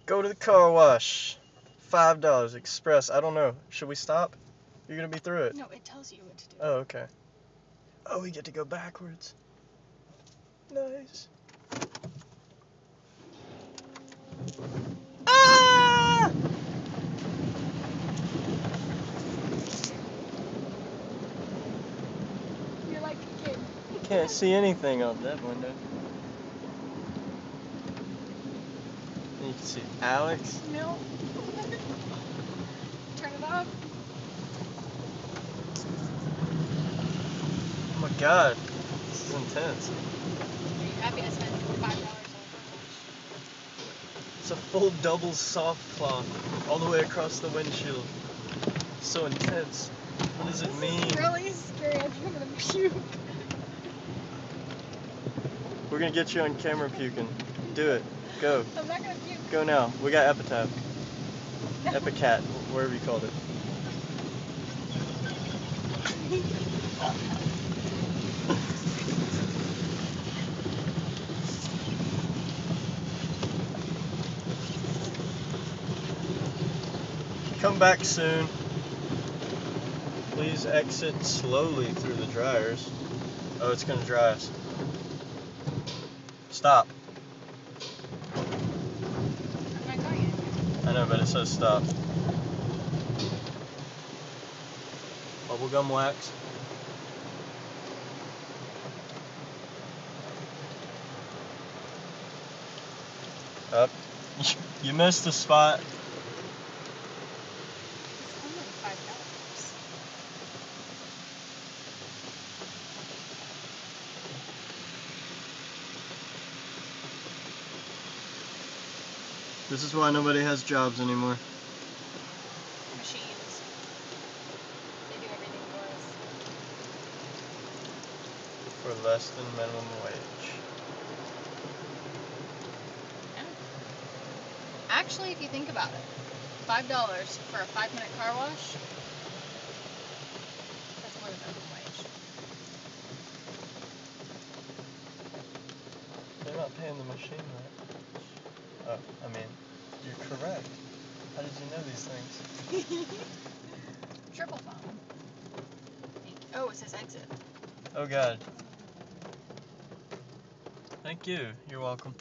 Go to the car wash. $5 express. I don't know. Should we stop? You're gonna be through it. No, it tells you what to do. Oh, okay. Oh, we get to go backwards. Nice. Ah! You're like a kid. Can't see anything out that window. And you can see Alex. No. Turn it off. Oh my god. This is intense. Are you happy to spend $5 on a car wash? It's a full double soft cloth all the way across the windshield. So intense. What does it mean? This is really scary. I think I'm gonna puke. We're gonna get you on camera puking. Do it. Go. I'm not gonna puke. Go now. We got Epitaph. Epicat, wherever you called it. Come back soon. Please exit slowly through the dryers. Oh, it's gonna dry us. Stop. I'm not going anywhere. I know, but it says stop. Bubblegum wax. Up. You missed the spot. It's only $5. This is why nobody has jobs anymore. Machines. They do everything for us. For less than minimum wage. Yeah. Actually, if you think about it, $5 for a 5-minute car wash, that's more than minimum wage. They're not paying the machine right. Oh, I mean, you're correct. How did you know these things? Triple phone. Oh, it says exit. Oh god. Thank you. You're welcome.